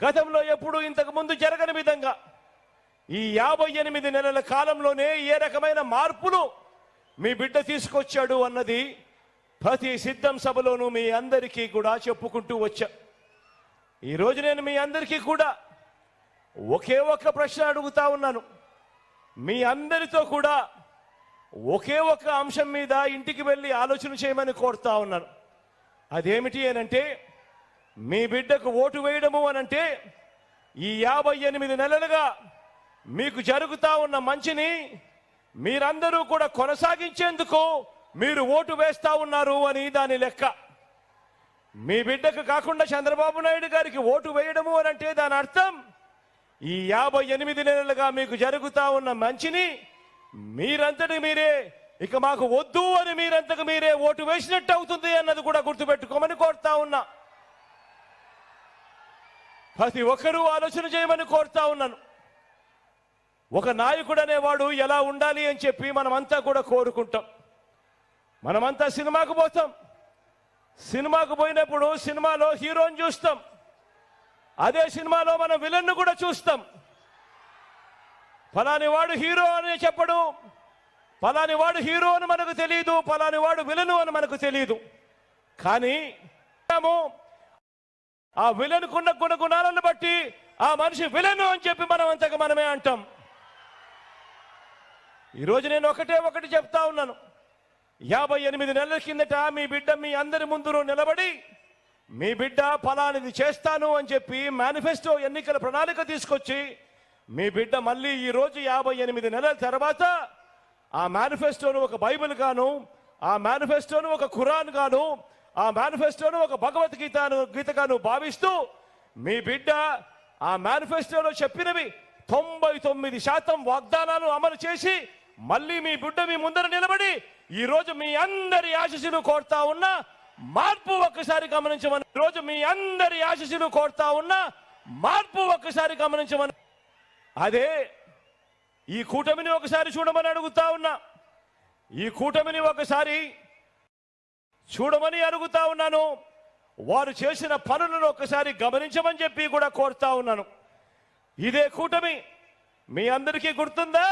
గతంలో ఎప్పుడు ఇంతకు ముందు జరగని విధంగా ఈ 58 నెలల కాలంలోనే ఏ రకమైన మార్పులు మీ బిడ్డ తీసుకొచ్చాడు అన్నది ప్రతి సిద్ధం సభలోనూ మీ అందరికీ కూడా చెప్పుకుంటూ వచ్చా. ఈరోజు నేను మీ అందరికీ కూడా ఒకే ఒక్క ప్రశ్న అడుగుతా ఉన్నాను. మీ అందరితో కూడా ఒకే ఒక్క అంశం మీద ఇంటికి వెళ్ళి ఆలోచన చేయమని కోరుతా ఉన్నాను. అదేమిటి అనంటే, మీ బిడ్డకు ఓటు వేయడము అనంటే ఈ 58 నెలలుగా మీకు జరుగుతా ఉన్న మంచిని మీరందరూ కూడా కొనసాగించేందుకు మీరు ఓటు వేస్తా ఉన్నారు అని దాని లెక్క. మీ బిడ్డకు కాకుండా చంద్రబాబు నాయుడు గారికి ఓటు వేయడము అనంటే దాని అర్థం ఈ 58 నెలలుగా మీకు జరుగుతా ఉన్న మంచిని మీరంతటి మీరే ఇక మాకు వద్దు అని మీరంతకు మీరే ఓటు వేసినట్టు అవుతుంది అన్నది కూడా గుర్తుపెట్టుకోమని కోరుతా ఉన్నా. ప్రతి ఒక్కరూ ఆలోచన చేయమని కోరుతా ఉన్నాను. ఒక నాయకుడు అనేవాడు ఎలా ఉండాలి అని చెప్పి మనమంతా కూడా కోరుకుంటాం. మనమంతా సినిమాకు పోతాం. సినిమాకు పోయినప్పుడు సినిమాలో హీరోని చూస్తాం. అదే సినిమాలో మనం విలన్ను కూడా చూస్తాం. ఫలాని వాడు హీరో అని చెప్పడు, ఫలాని వాడు హీరో అని మనకు తెలియదు, ఫలాని వాడు విలను అని మనకు తెలియదు. కానీ ఆ విలనుకున్న గుణగుణాలను బట్టి ఆ మనిషి విలను అని చెప్పి మనం అంతగా మనమే అంటాం. ఈరోజు నేను ఒకటి చెప్తా ఉన్నాను. 58 నెలల కిందట మీ బిడ్డ మీ అందరి ముందు నిలబడి మీ బిడ్డ ఫలానిది చేస్తాను అని చెప్పి మేనిఫెస్టో ఎన్నికల ప్రణాళిక తీసుకొచ్చి మీ బిడ్డ మళ్ళీ ఈరోజు 58 నెలల తర్వాత ఆ మేనిఫెస్టోను ఒక బైబిల్ గాను, ఆ మేనిఫెస్టోను ఒక ఖురాన్ గాను, ఆ మేనిఫెస్టోను ఒక భగవద్గీతగాను భావిస్తూ మీ బిడ్డ ఆ మేనిఫెస్టోలో చెప్పినవి 99% వాగ్దానాలు అమలు చేసి మళ్ళీ మీ బిడ్డ మీ ముందర నిలబడి ఈరోజు మీ అందరి ఆశీస్సులు కోరుతా ఉన్నా మార్పు ఒక్కసారి గమనించమని, ఈరోజు మీ అందరి ఆశీస్సులు కోరుతా ఉన్నా మార్పు ఒక్కసారి గమనించమని, అదే ఈ కూటమిని ఒకసారి చూడమని అడుగుతా ఉన్నా. ఈ కూటమిని ఒకసారి చూడమని అడుగుతా ఉన్నాను. వారు చేసిన పనులను ఒకసారి గమనించమని చెప్పి కూడా కోరుతా ఉన్నాను. ఇదే కూటమి మీ అందరికీ గుర్తుందా?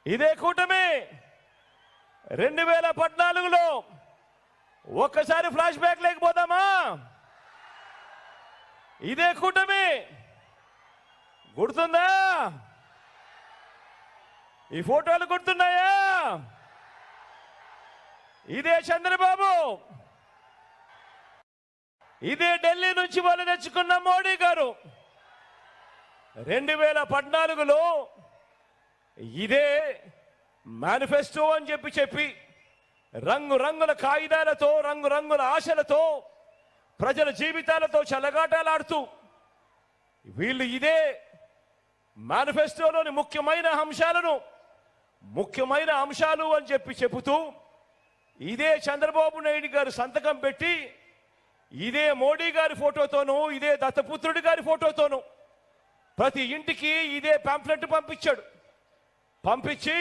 ఇదే కూటమి 2014లో ఒక్కసారి ఫ్లాష్ బ్యాక్ లేకపోదామా? ఇదే కూటమి గుర్తుందా? ఈ ఫోటోలు గుర్తున్నాయా? ఇదే చంద్రబాబు, ఇదే ఢిల్లీ నుంచి వాళ్ళు తెచ్చుకున్న మోడీ గారు. 2014లో ఇదే మేనిఫెస్టో అని చెప్పి రంగురంగుల కాగితాలతో, రంగురంగుల ఆశలతో, ప్రజల జీవితాలతో చెలగాటలాడుతూ వీళ్ళు ఇదే మేనిఫెస్టోలోని ముఖ్యమైన అంశాలు అని చెబుతూ ఇదే చంద్రబాబు నాయుడు గారు సంతకం పెట్టి ఇదే మోడీ గారి ఫోటోతోనూ, ఇదే దత్తపుత్రుడి గారి ఫోటోతోనూ ప్రతి ఇంటికి ఇదే పాంఫ్లెట్ పంపించి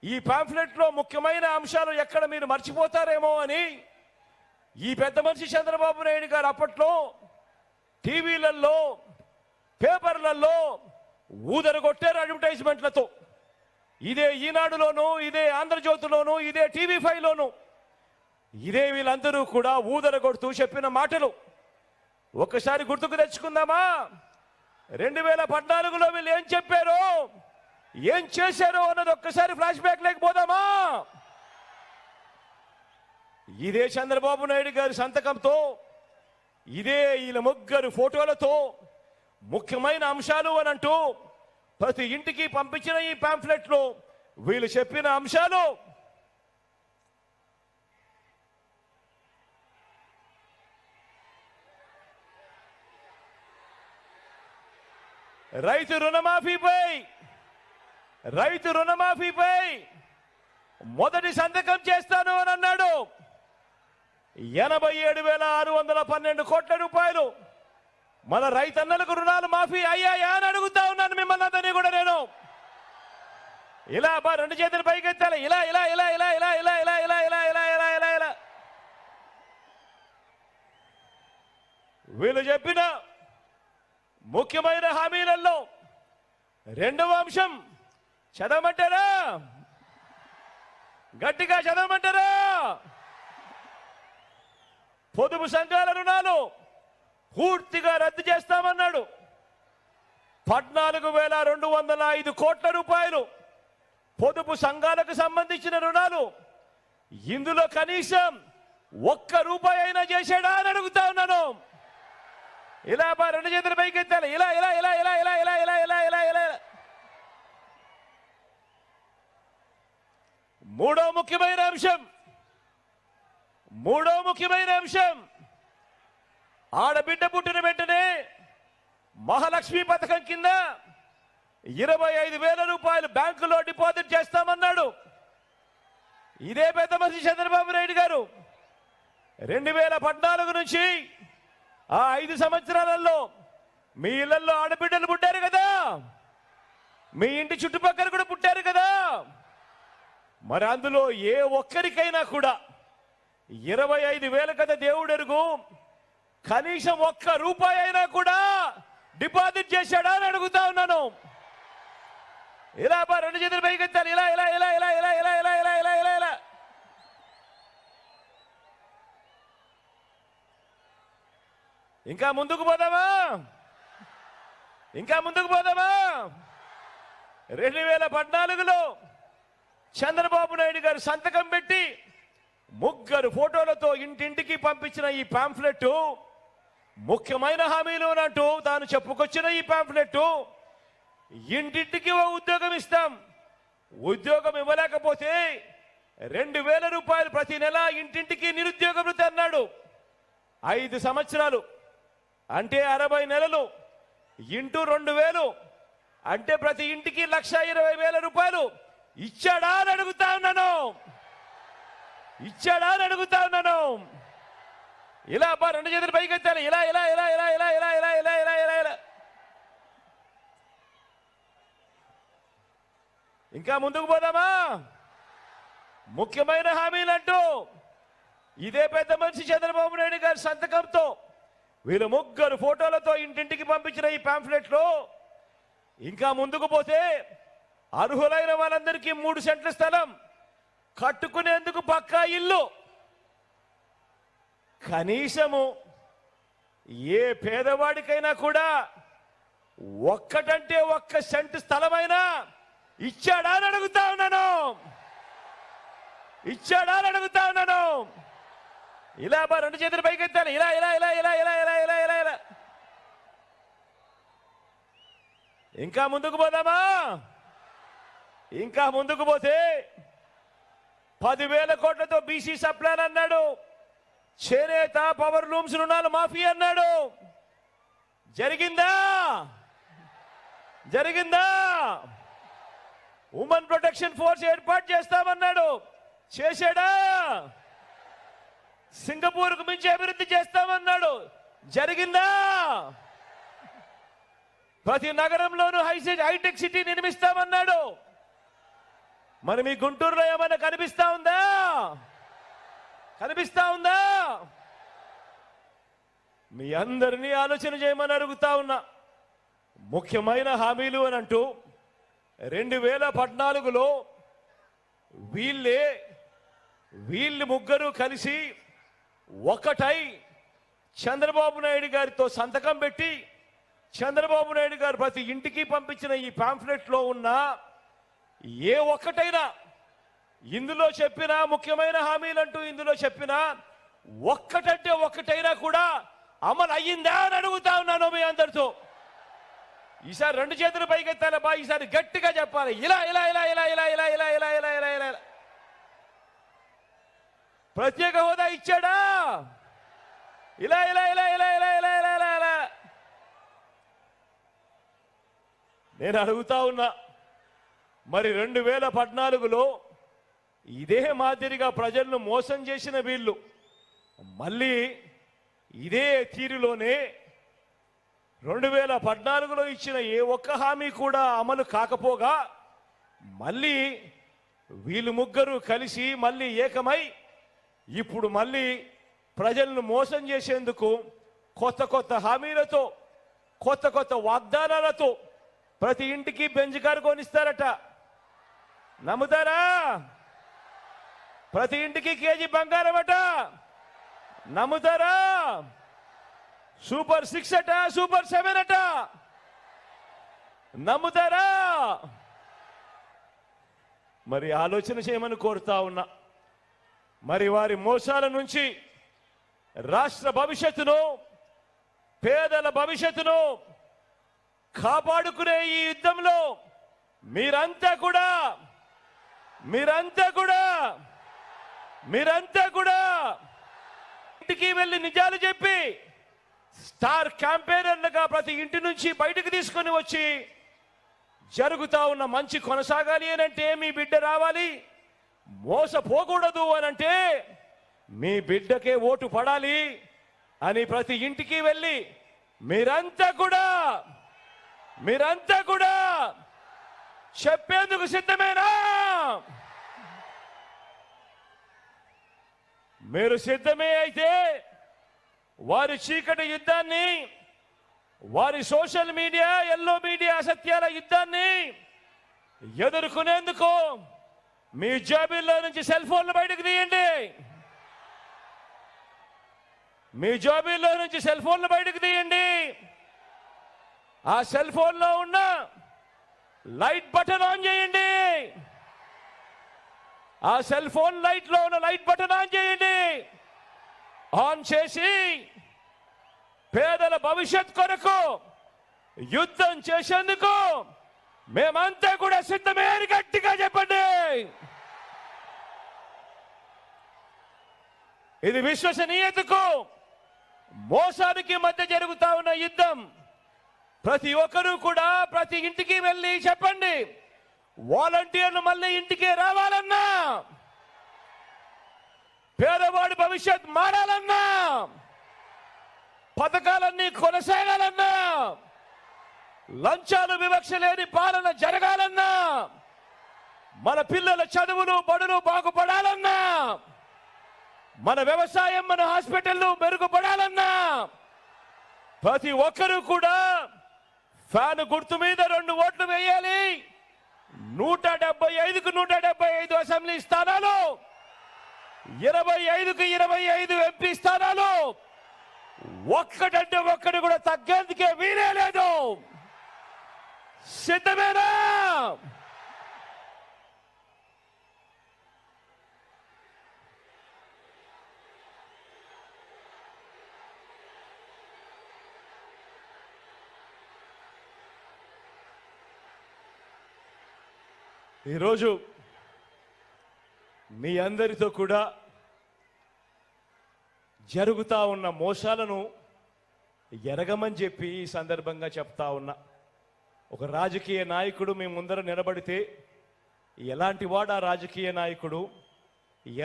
ఈ పాంఫ్లెట్లో ముఖ్యమైన అంశాలు ఎక్కడ మీరు మర్చిపోతారేమో అని ఈ పెద్ద మనిషి చంద్రబాబు నాయుడు గారు అప్పట్లో టీవీలలో, పేపర్లలో ఊదరగొట్టారు అడ్వర్టైజ్మెంట్లతో. ఇదే ఈనాడులోను, ఇదే ఆంధ్రజ్యోతిలోను, ఇదే TV5లోను ఇదే వీళ్ళందరూ కూడా ఊదరగొడుతూ చెప్పిన మాటలు ఒక్కసారి గుర్తుకు తెచ్చుకుందామా? 2014లో వీళ్ళు ఏం చెప్పారో, ఏం చేశారో అన్నది ఒక్కసారి ఫ్లాష్ బ్యాక్ లేకపోదామా? ఇదే చంద్రబాబు నాయుడు గారి సంతకంతో, ఇదే వీళ్ళ ముగ్గురు ఫోటోలతో ముఖ్యమైన అంశాలు అని అంటూ ప్రతి ఇంటికి పంపించిన ఈ పాంఫ్లెట్లో వీళ్ళు చెప్పిన అంశాలు రైతు రుణమాఫీపై మొదటి సంతకం చేస్తాను అని అన్నాడు. 87,612 కోట్ల రూపాయలు మన రైతన్నలకు రుణాలు మాఫీ అయ్యాయా అని అడుగుతా ఉన్నాను మిమ్మల్ని అందరినీ కూడా. నేను ఇలా రెండు చేతులు పైకెత్తాలి, ఇలా ఇలా ఇలా ఇలా ఇలా ఇలా ఇలా ఇలా ఇలా ఇలా ఇలా ఇలా ఇలా వీళ్ళు చెప్పిన ముఖ్యమైన హామీలలో రెండవ అంశం చదవమంటారా? గట్టిగా చదవమంటారా? పొదుపు సంఘాల రుణాలు పూర్తిగా రద్దు చేస్తామన్నాడు. 14,205 కోట్ల రూపాయలు పొదుపు సంఘాలకు సంబంధించిన రుణాలు. ఇందులో కనీసం ₹1 అయినా చేశాడా అని అడుగుతా ఉన్నాను. ఇలా రెండు చేతుల పైకి ఎత్తాలి. ఇలా ఇలా ఇలా ఇలా ఇలా ఇలా ఇలా ఇలా ఇలా ఇలా. మూడో ముఖ్యమైన అంశం ఆడబిడ్డ పుట్టిన వెంటనే మహాలక్ష్మి పథకం కింద 25,000 రూపాయలు బ్యాంకులో డిపాజిట్ చేస్తామన్నాడు. ఇదే పెద్ద మనిషి చంద్రబాబు నాయుడు గారు 2014 నుంచి ఆ 5 సంవత్సరాలలో మీ ఇళ్లలో ఆడబిడ్డలు పుట్టారు కదా, మీ ఇంటి చుట్టుపక్కల కూడా పుట్టారు కదా. మరి అందులో ఏ ఒక్కరికైనా కూడా 25,000 కదా దేవుడెరుగు, కనీసం ₹1 అయినా కూడా డిపాజిట్ చేశాడా అని అడుగుతా ఉన్నాను. ఇలా రెండు చేతులు పైకి ఎత్తాలి. ఇలా ఇలా ఇలా ఇలా ఇలా ఇలా ఇలా ఇలా ఇలా ఇలా ఇలా. ఇంకా ముందుకు పోదామా? 2014లో చంద్రబాబు నాయుడు గారు సంతకం పెట్టి 3 ఫోటోలతో ఇంటింటికి పంపించిన ఈ పాంఫ్లెట్ ముఖ్యమైన హామీలు అన్నట్టు తాను చెప్పుకొచ్చిన ఈ పాంఫ్లెట్ ఇంటింటికి ఉద్యోగం ఇస్తాం, ఉద్యోగం ఇవ్వలేకపోతే 2,000 రూపాయలు ప్రతి నెల ఇంటింటికి నిరుద్యోగ వృత్తి అన్నాడు. 5 సంవత్సరాలు అంటే 60 నెలలు ఇంటూ 2,000 అంటే ప్రతి ఇంటికి 1,20,000 రూపాయలు ఇచ్చాడా అని అడుగుతా ఉన్నాను. ఇలా రెండు చేతులు పైకి ఎత్తాలి. ఇలా ఇలా ఇలా ఇలా ఇలా ఇలా ఇలా ఇలా ఇలా ఇలా ఇలా. ఇంకా ముందుకు పోదామా? ముఖ్యమైన హామీలంటూ ఇదే పెద్ద మనిషి చంద్రబాబు నాయుడు గారి సంతకంతో వీళ్ళు 3 ఫోటోలతో ఇంటింటికి పంపించిన ఈ పాంఫ్లెట్లో ఇంకా ముందుకు పోతే అర్హులైన వాళ్ళందరికీ 3 సెంట్ల స్థలం, కట్టుకునేందుకు పక్కా ఇల్లు, కనీసము ఏ పేదవాడికైనా కూడా 1 సెంటు స్థలమైనా ఇచ్చాడా అని అడుగుతా ఉన్నాను. ఇలా రెండు చేతులు పైకి ఎత్తాలి. ఇలా ఇలా ఇలా ఇలా ఇలా ఇలా ఇలా ఇలా ఇలా. ఇంకా ముందుకు పోదామా? ఇంకా ముందుకు పోతే 10,000 కోట్లతో బీసీ సప్లాన్ అన్నాడు. చేనేత పవర్ లూమ్స్ రుణాలు మాఫీ అన్నాడు. జరిగిందా? ఉమెన్ ప్రొటెక్షన్ ఫోర్స్ ఏర్పాటు చేస్తామన్నాడు. చేశాడా? సింగపూర్కు మించి అభివృద్ధి చేస్తామన్నాడు. జరిగిందా? ప్రతి నగరంలోనూ హైటెక్ సిటీ నిర్మిస్తామన్నాడు. మరి మీ గుంటూరులో ఏమైనా కనిపిస్తా ఉందా? మీ అందరినీ ఆలోచన చేయమని అడుగుతా ఉన్నా. ముఖ్యమైన హామీలు అని అంటూ 2014లో వీళ్ళు 3 కలిసి ఒకటై చంద్రబాబు నాయుడు గారితో సంతకం పెట్టి చంద్రబాబు నాయుడు గారు ప్రతి ఇంటికి పంపించిన ఈ పాంఫ్లెట్లో ఉన్న ఏ ఒక్కటైనా ఇందులో చెప్పిన ముఖ్యమైన హామీలంటూ ఇందులో చెప్పిన ఒక్కటంటే ఒక్కటైనా కూడా అమలు అయ్యిందా అని అడుగుతా ఉన్నాను మీ అందరితో. ఈసారి 2 చేతులు పైకెత్తాలబ్బా, ఈసారి గట్టిగా చెప్పాలి. ఇలా ఇలా ఇలా ఇలా ఇలా ఇలా ఇలా ఇలా ఇలా ఇలా ఇలా. ప్రత్యేక హోదా ఇచ్చాడా? ఇలా ఇలా ఇలా ఇలా ఇలా ఇలా ఇలా ఇలా ఇలా. నేను అడుగుతా ఉన్నా, మరి 2014లో ఇదే మాదిరిగా ప్రజలను మోసం చేసిన వీళ్ళు మళ్ళీ ఇదే తీరులోనే 2014లో ఇచ్చిన ఏ ఒక్క హామీ కూడా అమలు కాకపోగా మళ్ళీ వీళ్ళు 3 కలిసి మళ్ళీ ఏకమై ఇప్పుడు మళ్ళీ ప్రజలను మోసం చేసేందుకు కొత్త హామీలతో కొత్త కొత్త వాగ్దానాలతో ప్రతి ఇంటికి బెంజ్ కారు కొనిస్తారట. నమ్ముతారా? ప్రతి ఇంటికి కేజీ బంగారం అట. నమ్ముతారా? సూపర్ 6 అట, సూపర్ 7 అట. నమ్ముతారా? మరి ఆలోచన చేయమని కోరుతా ఉన్నా. మరి వారి మోసాల నుంచి రాష్ట్ర భవిష్యత్తును, పేదల భవిష్యత్తును కాపాడుకునే ఈ యుద్ధంలో మీరంతా కూడా ఇంటికి వెళ్ళి నిజాలు చెప్పి స్టార్ క్యాంపెయినర్లుగా ప్రతి ఇంటి నుంచి బయటకు తీసుకొని వచ్చి జరుగుతా ఉన్న మంచి కొనసాగాలి అనంటే మీ బిడ్డ రావాలి, మోసపోకూడదు అనంటే మీ బిడ్డకే ఓటు పడాలి అని ప్రతి ఇంటికి వెళ్ళి మీరంతా కూడా చెప్పేందుకు సిద్ధమేనా? మీరు సిద్ధమే అయితే వారి చీకటి యుద్ధాన్ని, వారి సోషల్ మీడియా, ఎల్లో మీడియా అసత్యాల యుద్ధాన్ని ఎదుర్కొనేందుకు మీ జాబీల్లో నుంచి సెల్ ఫోన్లు బయటకు తీయండి. మీ జాబీల్లో నుంచి సెల్ ఫోన్లు బయటకు తీయండి. ఆ సెల్ ఫోన్లో ఉన్న లైట్ బటన్ ఆన్ చేయండి. ఆ సెల్ ఫోన్ లైట్లో ఉన్న లైట్ బటన్ ఆన్ చేయండి. ఆన్ చేసి పేదల భవిష్యత్ కొరకు యుద్ధం చేసేందుకు మేమంతా కూడా సిద్ధమే అని గట్టిగా చెప్పండి. ఇది విశ్వసనీయతకు, మోసానికి మధ్య జరుగుతా ఉన్న యుద్ధం. ప్రతి ఒక్కరూ కూడా ప్రతి ఇంటికి వెళ్ళి చెప్పండి. వాలంటీర్లు మళ్ళీ ఇంటికి రావాలన్నా, పేదవాడి భవిష్యత్ మారాలన్నా, పథకాలన్నీ కొనసాగాలన్నా, లంచాలు వివక్ష లేని పాలన జరగాలన్నా, మన పిల్లల చదువులు బడులు బాగుపడాలన్నా, మన వ్యవసాయం, మన హాస్పిటల్లు మెరుగుపడాలన్నా ప్రతి ఒక్కరూ కూడా ఫ్యాన్ గుర్తు మీద 2 ఓట్లు వేయాలి. 175కు 175 అసెంబ్లీ స్థానాలు, 25కు 25 ఎంపీ స్థానాలు, ఒక్కటంటే ఒక్కటి కూడా తగ్గేందుకే వీలే లేదు. సిద్ధమేనా? ఈరోజు మీ అందరితో కూడా జరుగుతా ఉన్న మోసాలను ఎరగమని చెప్పి ఈ సందర్భంగా చెప్తా ఉన్నా. ఒక రాజకీయ నాయకుడు మీ ముందర నిలబడితే ఎలాంటి వాడు ఆ రాజకీయ నాయకుడు,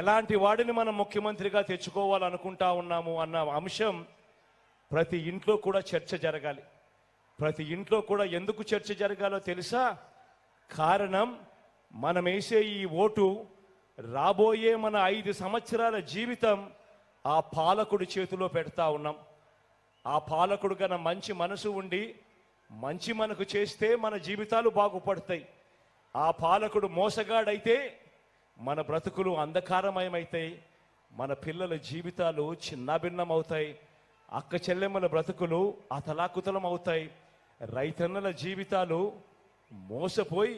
ఎలాంటి వాడిని మనం ముఖ్యమంత్రిగా తెచ్చుకోవాలనుకుంటా ఉన్నాము అన్న అంశం ప్రతి ఇంట్లో కూడా చర్చ జరగాలి. ప్రతి ఇంట్లో కూడా ఎందుకు చర్చ జరగాలో తెలుసా? కారణం, మనం వేసే ఈ ఓటు రాబోయే మన 5 సంవత్సరాల జీవితం ఆ పాలకుడి చేతిలో పెడతా ఉన్నాం. ఆ పాలకుడు కన్నా మంచి మనసు ఉండి మంచి మనకు చేస్తే మన జీవితాలు బాగుపడతాయి. ఆ పాలకుడు మోసగాడైతే మన బ్రతుకులు అంధకారమయమవుతాయి, మన పిల్లల జీవితాలు చిన్నాభిన్నం అవుతాయి, అక్క చెల్లెమ్మల బ్రతుకులు అతలాకుతలం అవుతాయి, రైతన్నల జీవితాలు మోసపోయి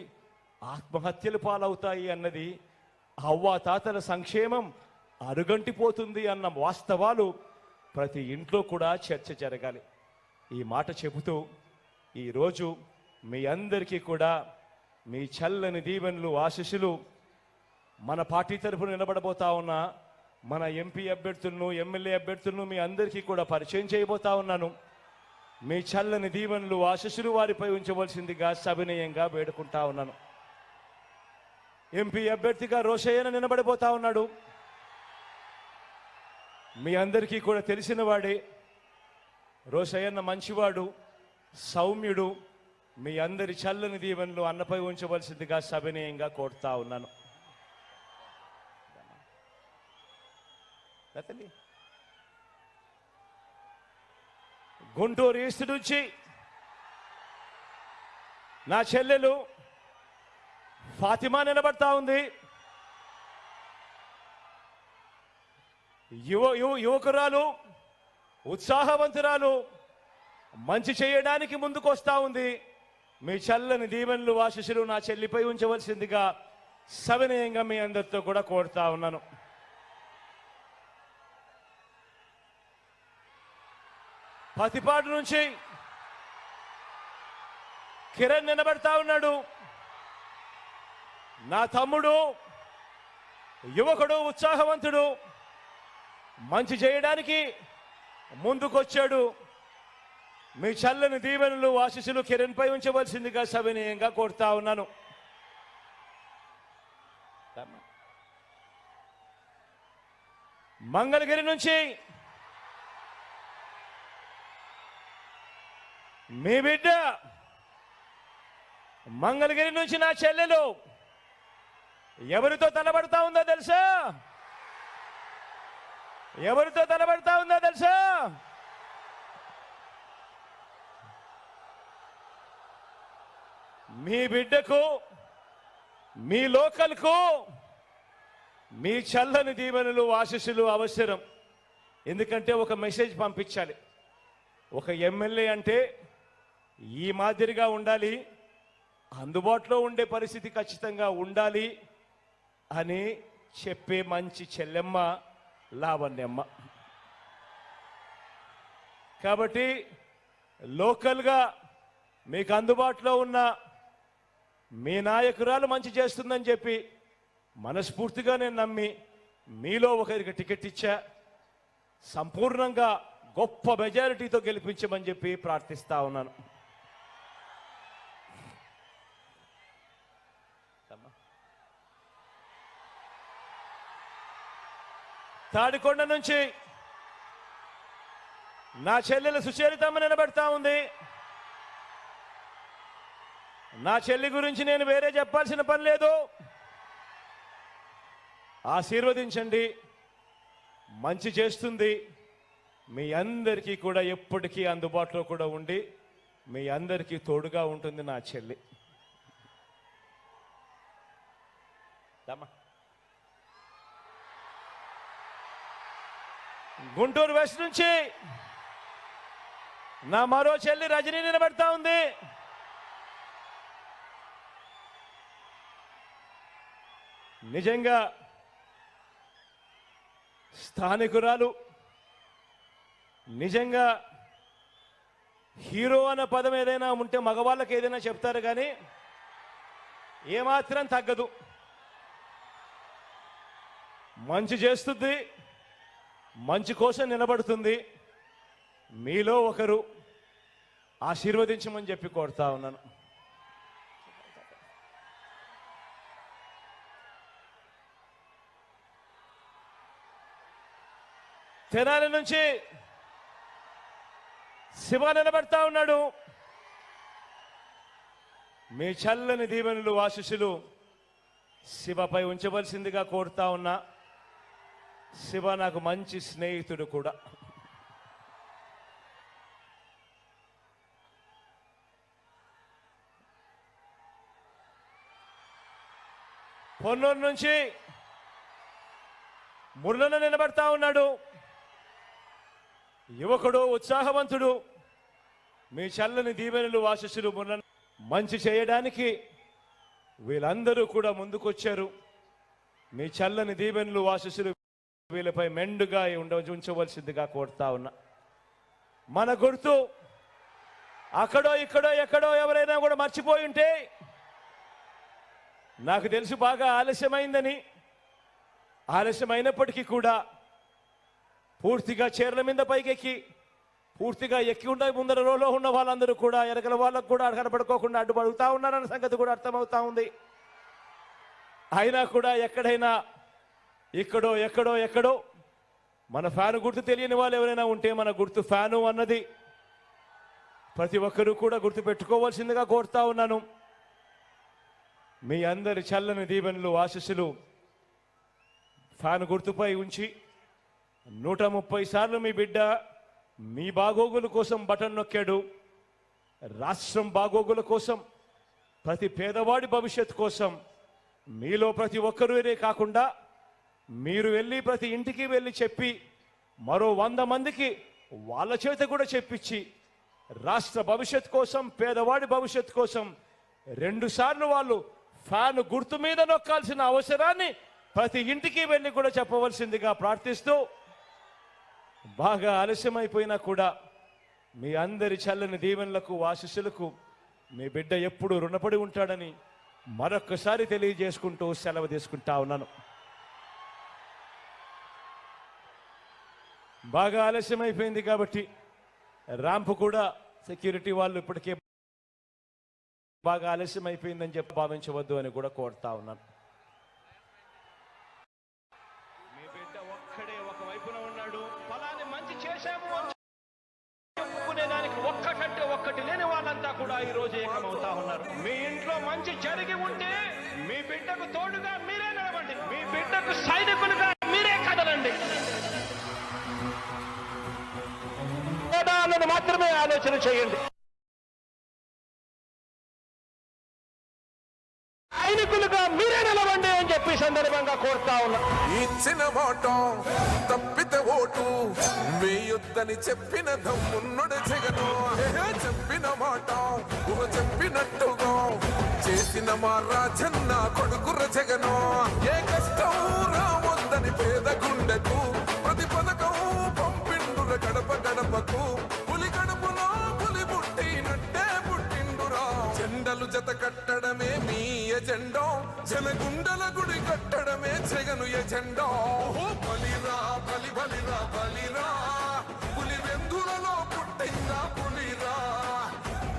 ఆత్మహత్యలు పాలవుతాయి అన్నది, అవ్వాతాతల సంక్షేమం అరుగంటిపోతుంది అన్న వాస్తవాలు ప్రతి ఇంట్లో కూడా చర్చ జరగాలి. ఈ మాట చెబుతూ ఈరోజు మీ అందరికీ కూడా మీ చల్లని దీవెనలు, ఆశీస్సులు మన పార్టీ తరఫున నిలబడబోతా ఉన్న మన ఎంపీ అభ్యర్థులను, ఎమ్మెల్యే అభ్యర్థులను మీ అందరికీ కూడా పరిచయం చేయబోతా ఉన్నాను. మీ చల్లని దీవెనలు, ఆశీస్సులు వారిపై ఉంచవలసిందిగా సవినయంగా వేడుకుంటా ఉన్నాను. ఎంపీ అభ్యర్థిగా రోషయ్యన నిలబడిపోతా ఉన్నాడు. మీ అందరికీ కూడా తెలిసిన వాడే. రోషయ్యన్న మంచివాడు, సౌమ్యుడు. మీ అందరి చల్లని దీవెనలు అన్నపై ఉంచవలసిందిగా సవినయంగా కోరుతా ఉన్నాను. గుంటూరు ఈస్ట్ నుంచి నా చెల్లెలు ఫాతిమా నిలబడతా ఉంది. యువకురాలు, ఉత్సాహవంతురాలు, మంచి చేయడానికి ముందుకు వస్తా ఉంది. మీ చల్లని దీవెనలు ఆశీస్సులు నా చెల్లిపై ఉంచవలసిందిగా సవినయంగా మీ అందరితో కూడా కోరుతా ఉన్నాను. పతిపాడు నుంచి కిరణ్ నిలబడతా ఉన్నాడు. నా తమ్ముడు, యువకుడు, ఉత్సాహవంతుడు, మంచి చేయడానికి ముందుకొచ్చాడు. మీ చల్లని దీవెనలు ఆశీస్సులు కిరణ్ పై ఉంచవలసిందిగా సవినయంగా కోరుతా ఉన్నాను. మంగళగిరి నుంచి మీ బిడ్డ, మంగళగిరి నుంచి నా చెల్లెలు ఎవరితో తలబడతా ఉందో తెలుసా? ఎవరితో తలబడతా ఉందో తెలుసా? మీ బిడ్డకు, మీ లోకల్కు మీ చల్లని దీవెనలు ఆశీస్సులు అవసరం. ఎందుకంటే ఒక మెసేజ్ పంపించాలి. ఒక ఎమ్మెల్యే అంటే ఈ మాదిరిగా ఉండాలి, అందుబాటులో ఉండే పరిస్థితి ఖచ్చితంగా ఉండాలి అని చెప్పే మంచి చెల్లెమ్మ లావణ్యమ్మ. కాబట్టి లోకల్గా మీకు అందుబాటులో ఉన్న మీ నాయకురాలు మంచి చేస్తుందని చెప్పి మనస్ఫూర్తిగా నేను నమ్మి మీలో ఒకరికి టికెట్ ఇచ్చా. సంపూర్ణంగా గొప్ప మెజారిటీతో గెలిపించమని చెప్పి ప్రార్థిస్తా ఉన్నాను. తాడికొండ నుంచి నా చెల్లెలు సుచరితమ్మ నిలబడతా ఉంది. నా చెల్లి గురించి నేను వేరే చెప్పాల్సిన పని లేదు. ఆశీర్వదించండి, మంచి చేస్తుంది. మీ అందరికీ కూడా ఎప్పటికీ అందుబాటులో కూడా ఉండి మీ అందరికీ తోడుగా ఉంటుంది నా చెల్లి. గుంటూరు వెస్ట్ నుంచి నా మరో చెల్లి రజనీ నిలబడతా ఉంది. నిజంగా స్థానికురాలు, నిజంగా హీరో అన్న పదం ఏదైనా ఉంటే మగవాళ్ళకి ఏదైనా చెప్తారు, కానీ ఏమాత్రం తగ్గదు. మంచి చేస్తుంది, మంచి కోసం నిలబడుతుంది. మీలో ఒకరు ఆశీర్వదించమని చెప్పి కోరుతా ఉన్నాను. తెనాలి నుంచి శివ నిలబడతా ఉన్నాడు. మీ చల్లని దీవెనలు ఆశీస్సులు శివపై ఉంచవలసిందిగా కోరుతా ఉన్నా. శివ నాకు మంచి స్నేహితుడు కూడా. పొన్నూరు నుంచి మురళన నిలబడతా ఉన్నాడు. యువకుడు, ఉత్సాహవంతుడు, మీ చల్లని దీవెనలు ఆశీస్సులు మురళన మంచి చేయడానికి వీళ్ళందరూ కూడా ముందుకొచ్చారు. మీ చల్లని దీవెనలు ఆశీస్సులు వీళ్ళపై మెండుగా ఉంచవలసిందిగా కోరుతా ఉన్నా. మన గుర్తు అక్కడో ఇక్కడో ఎక్కడో ఎవరైనా కూడా మర్చిపోయి ఉంటే, నాకు తెలుసు బాగా ఆలస్యమైందని. ఆలస్యమైనప్పటికీ కూడా పూర్తిగా చీరల మీద పైకెక్కి పూర్తిగా ఎక్కి ఉండే ముందర రోలో ఉన్న వాళ్ళందరూ కూడా ఎరగల వాళ్ళకు కూడా కనపడుకోకుండా అడ్డుపడుతూ ఉన్నారన్న సంగతి కూడా అర్థమవుతా ఉంది. అయినా కూడా ఎక్కడైనా ఇక్కడో ఎక్కడో ఎక్కడో మన ఫ్యాను గుర్తు తెలియని వాళ్ళు ఎవరైనా ఉంటే, మన గుర్తు ఫ్యాను అన్నది ప్రతి ఒక్కరూ కూడా గుర్తు పెట్టుకోవాల్సిందిగా కోరుతా ఉన్నాను. మీ అందరి చల్లని దీవెనలు ఆశీస్సులు ఫ్యాను గుర్తుపై ఉంచి 130 సార్లు మీ బిడ్డ మీ బాగోగుల కోసం బటన్ నొక్కాడు. రాష్ట్రం బాగోగుల కోసం ప్రతి పేదవాడి భవిష్యత్తు కోసం మీలో ప్రతి ఒక్కరునే కాకుండా మీరు వెళ్ళి ప్రతి ఇంటికి వెళ్ళి చెప్పి మరో 100 మందికి వాళ్ళ చేత కూడా చెప్పించి రాష్ట్ర భవిష్యత్తు కోసం పేదవాడి భవిష్యత్తు కోసం 2 సార్లు వాళ్ళు ఫ్యాన్ గుర్తు మీద నొక్కాల్సిన అవసరాన్ని ప్రతి ఇంటికి వెళ్ళి కూడా చెప్పవలసిందిగా ప్రార్థిస్తూ బాగా ఆలస్యమైపోయినా కూడా మీ అందరి చల్లని దీవెనలకు ఆశీస్సులకు మీ బిడ్డ ఎప్పుడు రుణపడి ఉంటాడని మరొక్కసారి తెలియజేసుకుంటూ సెలవు తీసుకుంటా ఉన్నాను. బాగా ఆలస్యమైపోయింది కాబట్టి ర్యాంప్ కూడా సెక్యూరిటీ వాళ్ళు ఇప్పటికే బాగా ఆలస్యమైపోయిందని చెప్పి భావించవద్దు అని కూడా కోరుతా ఉన్నాను. మీ బిడ్డ ఒక్కడే ఒక వైపున ఉన్నాడు. ఫలాన్ని మంచి చేశాము అని చెప్పుకునేదానికి ఒక్కటంటే ఒక్కటి లేని వాళ్ళంతా కూడా ఈ రోజు ఏకమవుతా ఉన్నారు. మీ ఇంట్లో మంచి జరిగి ఉంటే మీ బిడ్డకు తోడుగా మీరే నిలవండి. మీ బిడ్డకు సైనికులుగా మీరే కదలండి. అన్నది మాత్రమే ఆలోచన చేయండి. సైనికులుగా మీరే నిలవండి అని చెప్పి సందర్భంగా కోరుతా ఉన్నా. ఇచ్చిన మాట తప్పితే ఓటు వేయొద్దని చెప్పిన దమ్మున్నడు జగను. చెప్పిన మాట చెప్పినట్టుగా చేసిన మా రాజన్న కొడుకుర జగను. ఏ కష్టం రావద్దని పేద గుండెకు ప్రతి పథకం పంపిండుర గడప గడపకు. పులి గడపలో పులి పుట్టినట్టే పుట్టిండురా. జెండలు జత కట్టడమే మీ ఎజెండా, జనగుండల గుడి కట్టడమే జగను ఎజెండా. బలిరా బలి బలిరా బలిరా, పులి వెందులలో పుట్టిందా పులిరా.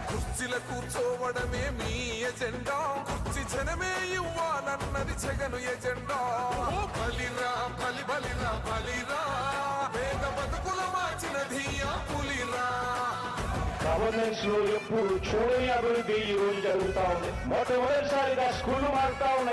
కుర్చీల కూర్చోవడమే మీ ఎజెండా, కుర్చీ జనమే ఇవ్వాలన్నది జగను ఎజెండా. బలిరా బలి బలిరా బలిరా, పేద బతుకుల మార్చినది ఆ పులిరా. గవర్నెన్స్ లో ఎప్పుడు చూడని అభివృద్ధి ఈ రోజు జరుగుతా ఉంది. మొట్టమొదటిసారిగా స్కూళ్లు మారుతా ఉన్నాయి.